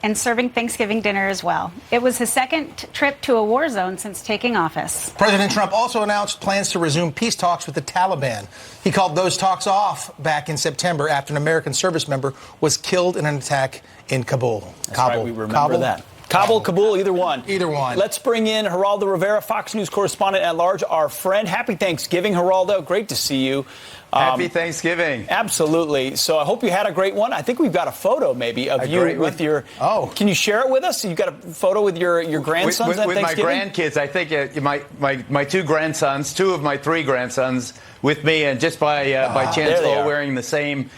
and serving Thanksgiving dinner as well. It was his second trip to a war zone since taking office. President Trump also announced plans to resume peace talks with the Taliban. He called those talks off back in September after an American service member was killed in an attack in Kabul. That's right, we remember that. Kabul, either one. Either one. Let's bring in Geraldo Rivera, Fox News correspondent at large, our friend. Happy Thanksgiving, Geraldo. Great to see you. Happy Thanksgiving. Absolutely. So I hope you had a great one. I think we've got a photo maybe of you with your... Oh. Can you share it with us? You got a photo with your grandsons at Thanksgiving? With my grandkids. I think my two grandsons, two of my three grandsons with me, and just by chance all wearing the same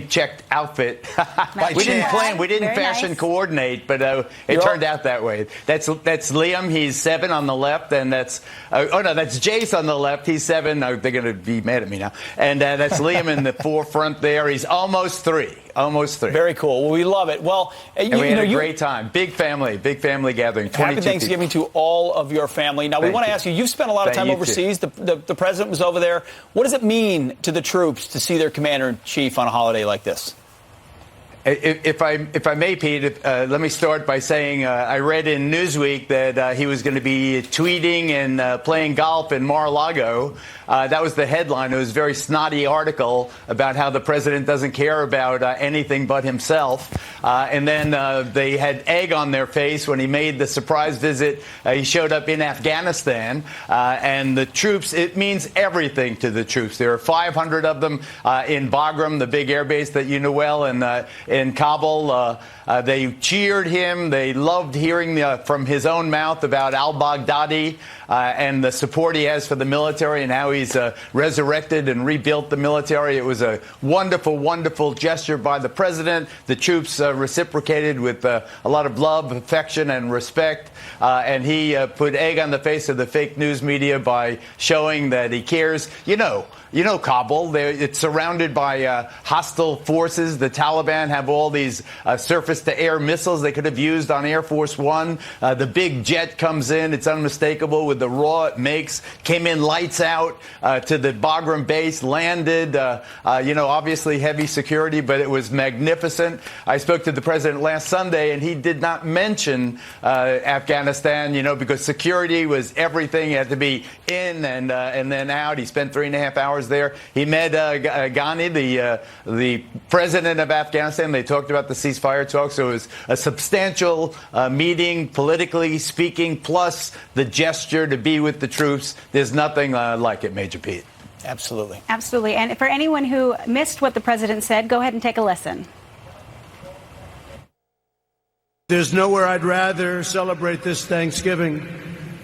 checked outfit. We didn't plan. We didn't fashion coordinate, but it turned out that way. That's Liam. He's 7 on the left, and that's Jace on the left. He's 7. They're going to be mad at me now. And that's Liam in the forefront there. He's almost 3. Almost 3. Very cool. Well, we love it. Well, we had a great time. Big family gathering. Happy Thanksgiving to all of your family. Now, we want to ask you, you've spent a lot of time overseas. The president was over there. What does it mean to the troops to see their commander-in-chief on a holiday like this? If I may, Pete, let me start by saying I read in Newsweek that he was going to be tweeting and playing golf in Mar-a-Lago. That was the headline. It was a very snotty article about how the president doesn't care about anything but himself. And then they had egg on their face when he made the surprise visit. He showed up in Afghanistan. And the troops, it means everything to the troops. There are 500 of them in Bagram, the big air base that you know well, and in Kabul. They cheered him. They loved hearing from his own mouth about al-Baghdadi and the support he has for the military and how he's resurrected and rebuilt the military. It was a wonderful, wonderful gesture by the president. The troops reciprocated with a lot of love, affection, and respect. And he put egg on the face of the fake news media by showing that he cares. You know Kabul. It's surrounded by hostile forces. The Taliban have all these surface-to-air missiles they could have used on Air Force One. The big jet comes in. It's unmistakable with the roar it makes. Came in lights out to the Bagram base, landed. Obviously heavy security, but it was magnificent. I spoke to the president last Sunday, and he did not mention Afghanistan, because security was everything. He had to be in and then out. He spent 3.5 hours there. He met Ghani, the president of Afghanistan. They talked about the ceasefire talks. So it was a substantial meeting, politically speaking, plus the gesture to be with the troops. There's nothing like it, Major Pete. Absolutely. Absolutely. And for anyone who missed what the president said, go ahead and take a listen. There's nowhere I'd rather celebrate this Thanksgiving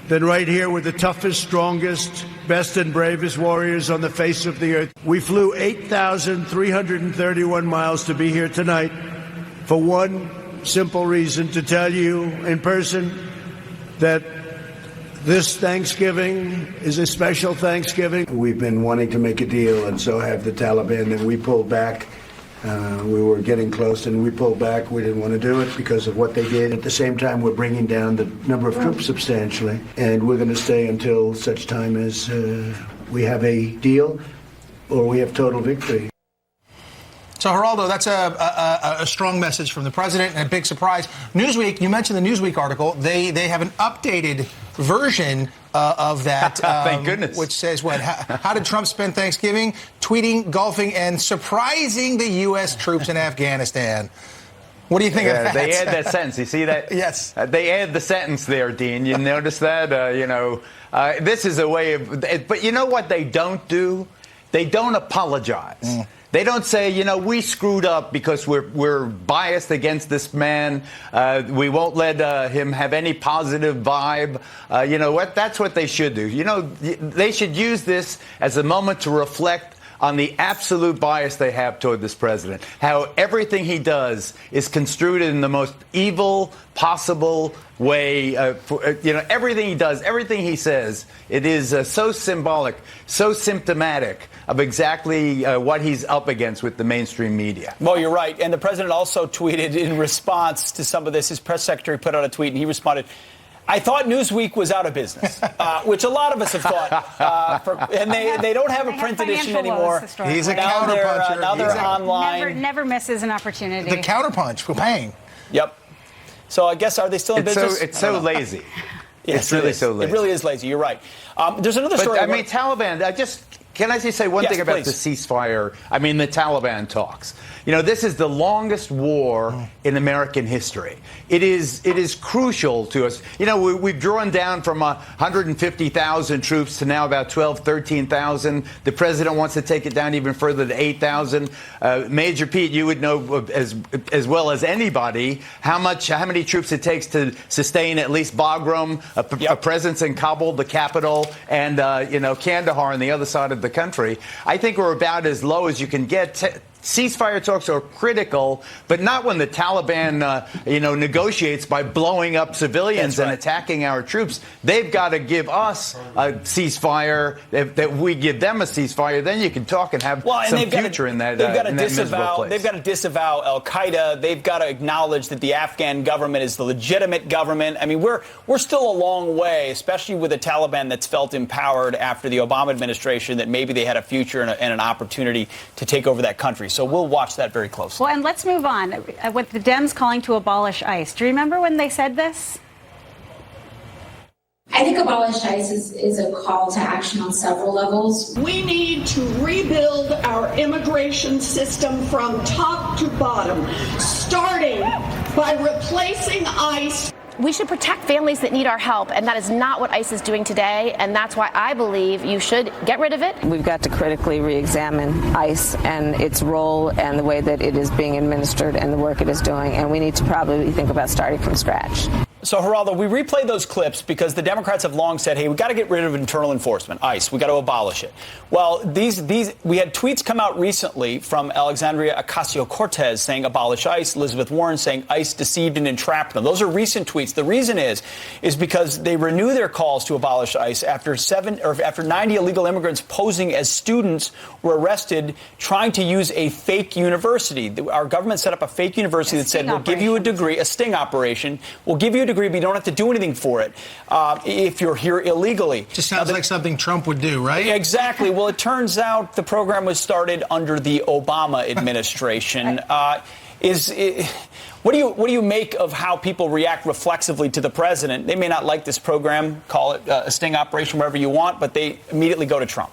than right here with the toughest, strongest, best and bravest warriors on the face of the earth. We flew 8,331 miles to be here tonight for one simple reason, to tell you in person that this Thanksgiving is a special Thanksgiving. We've been wanting to make a deal, and so have the Taliban, and we pulled back. We were getting close, and we pulled back. We didn't want to do it because of what they did. At the same time, we're bringing down the number of troops substantially, and we're going to stay until such time as we have a deal or we have total victory. So, Geraldo, that's a strong message from the president and a big surprise. Newsweek, you mentioned the Newsweek article. They have an updated version of that. Thank goodness. Which says what? How did Trump spend Thanksgiving? Tweeting, golfing, and surprising the U.S. troops in Afghanistan. What do you think of that? They add that sentence. You see that? Yes. They add the sentence there, Dean. You notice that? This is a way of... But you know what they don't do? They don't apologize. They don't say, we screwed up because we're biased against this man. We won't let him have any positive vibe. You know what? That's what they should do. They should use this as a moment to reflect on the absolute bias they have toward this president. How everything he does is construed in the most evil possible way. Everything he does, everything he says, it is so symbolic, so symptomatic of exactly what he's up against with the mainstream media. Well, you're right. And the president also tweeted in response to some of this. His press secretary put out a tweet, and he responded, I thought Newsweek was out of business, which a lot of us have thought. And they don't have a print edition anymore. He's a counterpuncher. Now they're online. Never misses an opportunity. The counterpunch. We're paying. Yep. So I guess, are they still in business? It's so lazy. Yes, it's really so lazy. It really is lazy. You're right. There's another story. I mean, Taliban, can I just say one thing about please. the ceasefire? I mean, the Taliban talks. This is the longest war in American history. It is crucial to us. We've drawn down from 150,000 troops to now about 13,000. The president wants to take it down even further to 8,000. Major Pete, you would know as well as anybody how many troops it takes to sustain at least Bagram, a presence in Kabul, the capital, and Kandahar on the other side of the country. I think we're about as low as you can get. Ceasefire talks are critical, but not when the Taliban, negotiates by blowing up civilians and attacking our troops. They've got to give us a ceasefire. That we give them a ceasefire, then you can talk and have some future in that. They've got to miserable place. They've got to disavow Al Qaeda. They've got to acknowledge that the Afghan government is the legitimate government. I mean, we're still a long way, especially with a Taliban that's felt empowered after the Obama administration, that maybe they had a future and an opportunity to take over that country. So we'll watch that very closely. Well, and let's move on. With the Dems calling to abolish ICE, do you remember when they said this? I think abolish ICE is a call to action on several levels. We need to rebuild our immigration system from top to bottom, starting by replacing ICE. We should protect families that need our help, and that is not what ICE is doing today, and that's why I believe you should get rid of it. We've got to critically re-examine ICE and its role and the way that it is being administered and the work it is doing, and we need to probably think about starting from scratch. So, Geraldo, we replay those clips because the Democrats have long said, hey, we've got to get rid of internal enforcement, ICE. We've got to abolish it. Well, we had tweets come out recently from Alexandria Ocasio-Cortez saying abolish ICE, Elizabeth Warren saying ICE deceived and entrapped them. Those are recent tweets. The reason is because they renew their calls to abolish ICE after 90 illegal immigrants posing as students were arrested trying to use a fake university. Our government set up a fake university that said, we'll give you a degree, a sting operation. We'll give you a degree, but you don't have to do anything for it if you're here illegally. Just sounds like something Trump would do, right? Exactly. Well, it turns out the program was started under the Obama administration. What do you make of how people react reflexively to the president? They may not like this program, call it a sting operation, wherever you want, but they immediately go to Trump.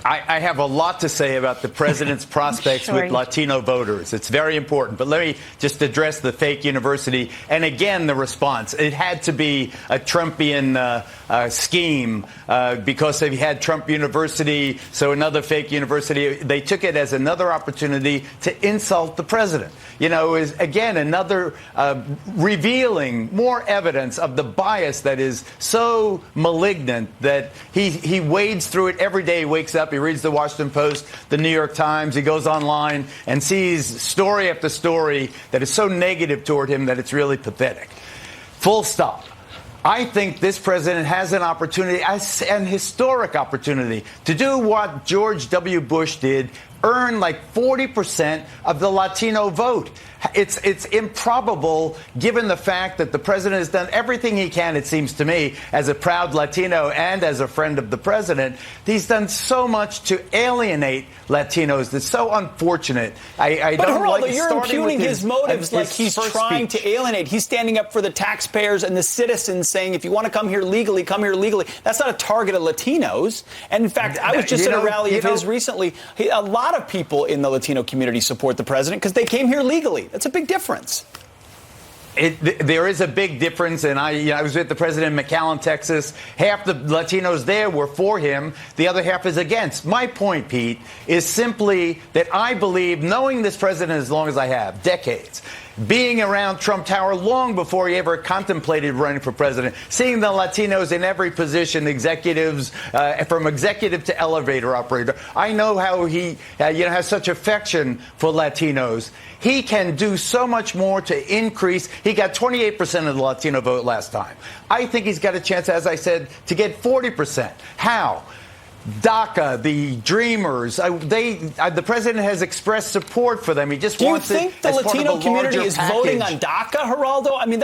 I have a lot to say about the president's prospects with Latino voters. It's very important. But let me just address the fake university. And again, the response. It had to be a Trumpian scheme because they had Trump University, so another fake university. They took it as another opportunity to insult the president. Is again another revealing more evidence of the bias that is so malignant that he wades through it every day. He wakes up. He reads the Washington Post, the New York Times. He goes online and sees story after story that is so negative toward him that it's really pathetic. Full stop. I think this president has an opportunity, an historic opportunity, to do what George W. Bush did, earn like 40% of the Latino vote. It's improbable, given the fact that the president has done everything he can, it seems to me, as a proud Latino and as a friend of the president. He's done so much to alienate Latinos. That's so unfortunate. I but don't Geraldo, like you're impugning his motives like he's trying to alienate. He's standing up for the taxpayers and the citizens, saying, if you want to come here legally, come here legally. That's not a target of Latinos. And in fact, I was just at a rally of his recently. A lot of people in the Latino community support the president because they came here legally. That's a big difference. There is a big difference, and I was with the president in McAllen, Texas. Half the Latinos there were for him. The other half is against. My point, Pete, is simply that I believe, knowing this president as long as I have, decades, being around Trump Tower long before he ever contemplated running for president, seeing the Latinos in every position, executives, from executive to elevator operator. I know how he has such affection for Latinos. He can do so much more to increase. He got 28% of the Latino vote last time. I think he's got a chance, as I said, to get 40%. How? DACA, the Dreamers, the president has expressed support for them. He just wants it. Do you think the Latino community is voting on DACA, Geraldo? I mean,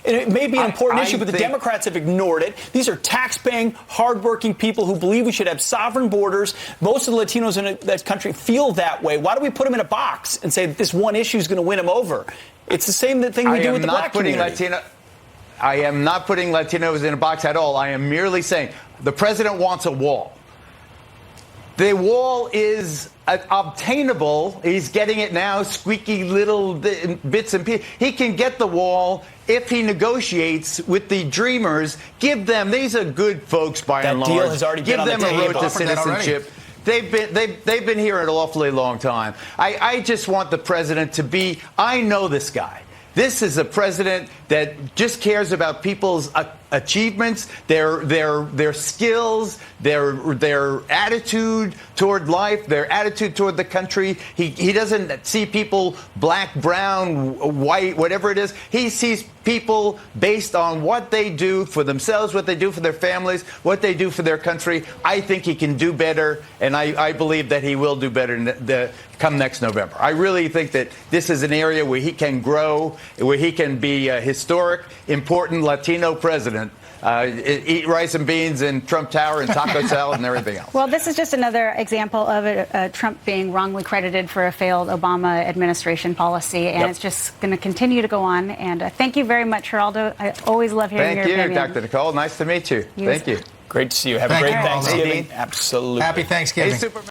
it may be an important issue, but the Democrats have ignored it. These are tax-paying, hardworking people who believe we should have sovereign borders. Most of the Latinos in that country feel that way. Why do we put them in a box and say that this one issue is going to win them over? It's the same thing we do with the black community. I am not putting Latinos in a box at all. I am merely saying the president wants a wall. The wall is obtainable. He's getting it now, squeaky little bits and pieces. He can get the wall if he negotiates with the Dreamers. Give them, these are good folks by and large. That deal has already been on the table. Give them a road to citizenship. They've been here an awfully long time. I just want the president to be, I know this guy. This is a president that just cares about people's achievements, their skills, their attitude toward life, their attitude toward the country. He doesn't see people black, brown, white, whatever it is. He sees people based on what they do for themselves, what they do for their families, what they do for their country. I think he can do better, and I believe that he will do better come next November. I really think that this is an area where he can grow, where he can be a historic, important Latino president. Eat rice and beans in Trump Tower and taco salad and everything else. Well, this is just another example of Trump being wrongly credited for a failed Obama administration policy, and it's just going to continue to go on. And thank you very much, Geraldo. I always love hearing your opinion. Thank you, Dr. Nicole. Nice to meet you. Thank you. Great to see you. Have a great Thanksgiving. Absolutely. Absolutely. Happy Thanksgiving. Hey, Superman.